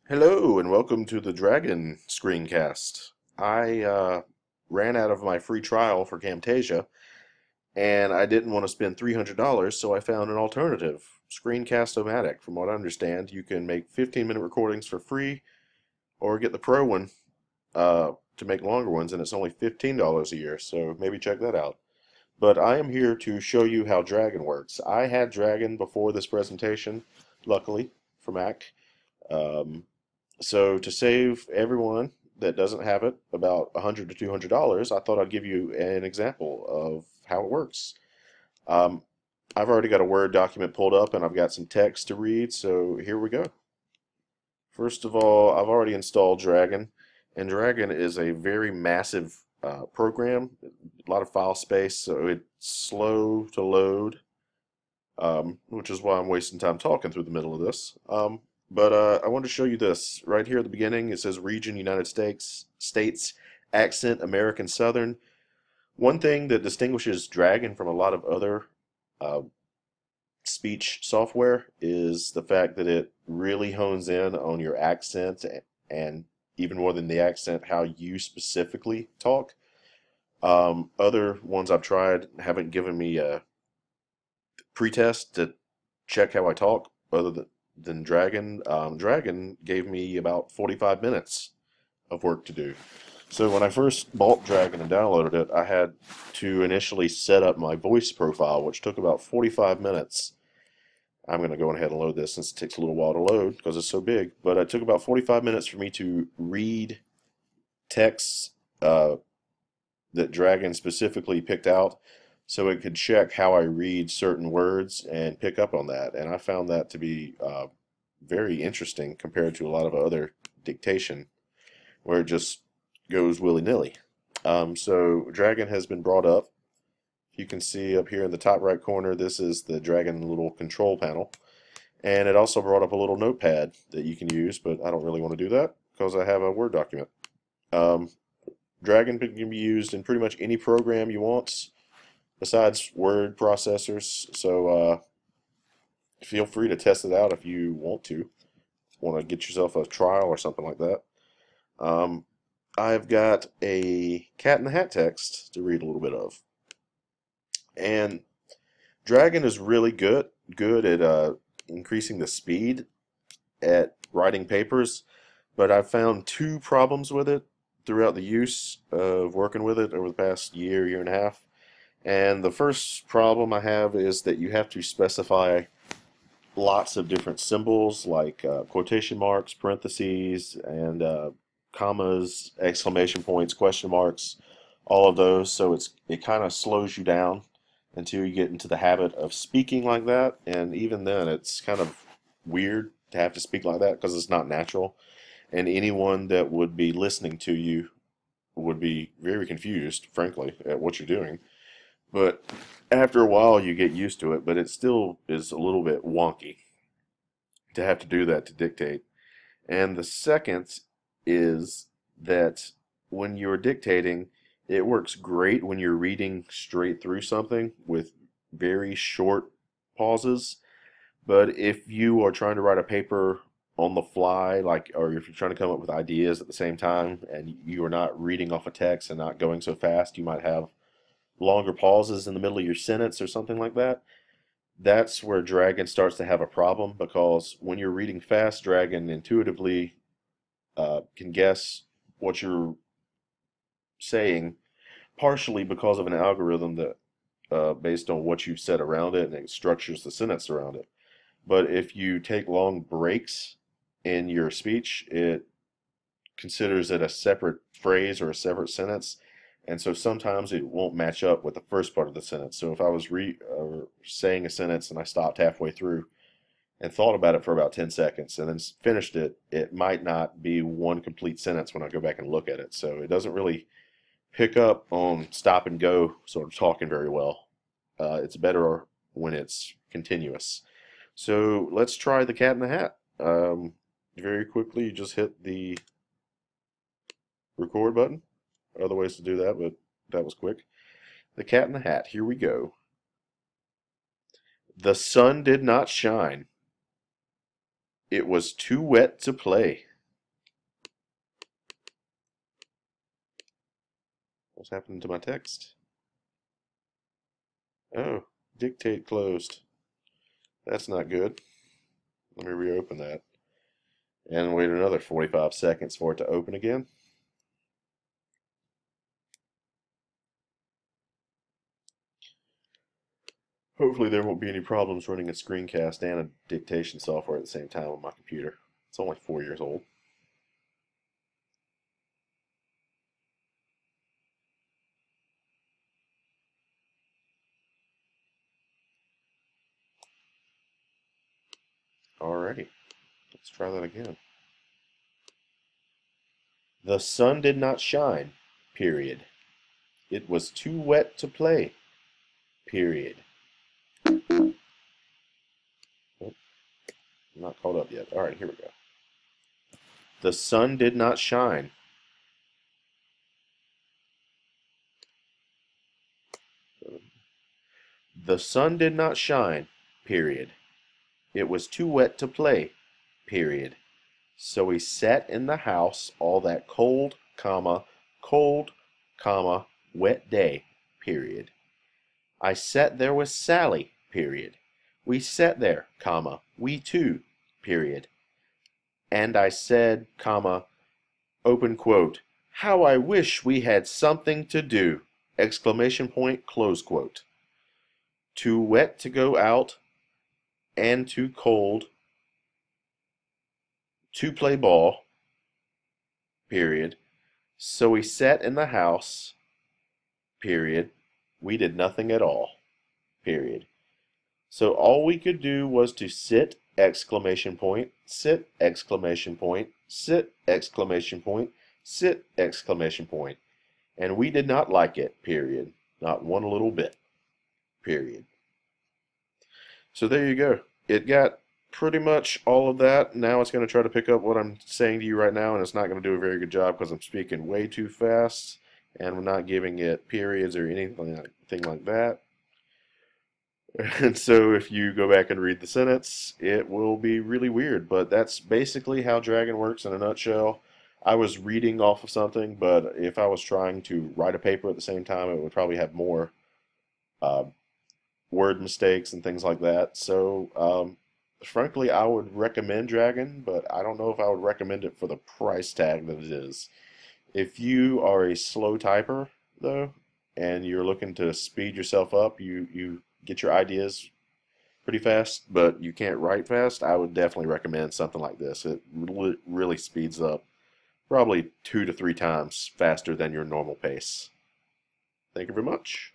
Hello and welcome to the Dragon Screencast. I ran out of my free trial for Camtasia and I didn't want to spend $300, so I found an alternative, Screencast-O-Matic. From what I understand, you can make 15-minute recordings for free or get the pro one to make longer ones, and it's only $15 a year, so maybe check that out. But I am here to show you how Dragon works. I had Dragon before this presentation, luckily, for Mac. Um, so to save everyone that doesn't have it about $100 to $200, I thought I'd give you an example of how it works. Um, I've already got a Word document pulled up and I've got some text to read, so here we go. First of all, I've already installed Dragon, and Dragon is a very massive program, a lot of file space, so it's slow to load, which is why I'm wasting time talking through the middle of this. But I wanted to show you this right here at the beginning. It says region United States, accent American Southern. One thing that distinguishes Dragon from a lot of other uh, speech software is the fact that it really hones in on your accent and even more than the accent, how you specifically talk. Other ones I've tried haven't given me a pretest to check how I talk other than Dragon. Dragon gave me about 45 minutes of work to do. So when I first bought Dragon and downloaded it, I had to initially set up my voice profile, which took about 45 minutes. I'm going to go ahead and load this since it takes a little while to load because it's so big. But it took about 45 minutes for me to read texts that Dragon specifically picked out so it could check how I read certain words and pick up on that. And I found that to be very interesting compared to a lot of other dictation where it just goes willy-nilly. So Dragon has been brought up. You can see up here in the top right corner, this is the Dragon little control panel. And it also brought up a little notepad that you can use, but I don't really want to do that because I have a Word document. Dragon can be used in pretty much any program you want besides word processors. So feel free to test it out if you want to get yourself a trial or something like that. I've got a cat in the hat text to read a little bit of. And Dragon is really good at increasing the speed at writing papers, but I've found two problems with it throughout the use of working with it over the past year and a half. And the first problem I have is that you have to specify lots of different symbols like quotation marks, parentheses, and commas, exclamation points, question marks, all of those. So it kind of slows you down until you get into the habit of speaking like that. And even then, it's kind of weird to have to speak like that because it's not natural. And anyone that would be listening to you would be very confused, frankly, at what you're doing. But after a while, you get used to it, but it still is a little bit wonky to have to do that to dictate. And the second is that when you're dictating, it works great when you're reading straight through something with very short pauses. But if you are trying to write a paper on the fly, or if you're trying to come up with ideas at the same time and you are not reading off a text and not going so fast, you might have longer pauses in the middle of your sentence or something like that. That's where Dragon starts to have a problem because when you're reading fast, Dragon intuitively can guess what you're saying, partially because of an algorithm that based on what you've said around it, and it structures the sentence around it. But if you take long breaks in your speech, it considers it a separate phrase or a separate sentence, and so sometimes it won't match up with the first part of the sentence. So if I was saying a sentence and I stopped halfway through and thought about it for about 10 seconds and then finished it, it might not be one complete sentence when I go back and look at it. So it doesn't really pick up on stop and go sort of talking very well. It's better when it's continuous. So let's try the cat in the hat. Very quickly, you just hit the record button. Other ways to do that, but that was quick. The cat in the hat. Here we go. The sun did not shine. It was too wet to play. What's happening to my text? Oh, dictate closed. That's not good. Let me reopen that. And wait another 45 seconds for it to open again. Hopefully there won't be any problems running a screencast and a dictation software at the same time on my computer. It's only 4 years old. Alrighty, let's try that again. The sun did not shine, period. It was too wet to play, period. Oh, I'm not caught up yet. Alright, here we go. The sun did not shine. The sun did not shine, period. It was too wet to play, period. So he sat in the house all that cold, wet day, period. I sat there with Sally, period. We sat there, we two, period. And I said, open quote, how I wish we had something to do, exclamation point, close quote. Too wet to go out and too cold to play ball, period. So we sat in the house, period. We did nothing at all, period. So all we could do was to sit, exclamation point, sit, exclamation point, sit, exclamation point, sit, exclamation point. And we did not like it, period. Not one little bit, period. So there you go. It got pretty much all of that. Now it's going to try to pick up what I'm saying to you right now, and it's not going to do a very good job because I'm speaking way too fast, and I'm not giving it periods or anything like that. And so if you go back and read the sentence, it will be really weird. But that's basically how Dragon works in a nutshell. I was reading off of something, but if I was trying to write a paper at the same time, it would probably have more uh, word mistakes and things like that. So, frankly, I would recommend Dragon, but I don't know if I would recommend it for the price tag that it is. If you are a slow typer, though, and you're looking to speed yourself up, you get your ideas pretty fast, but you can't write fast, I would definitely recommend something like this. It really speeds up probably 2 to 3 times faster than your normal pace. Thank you very much.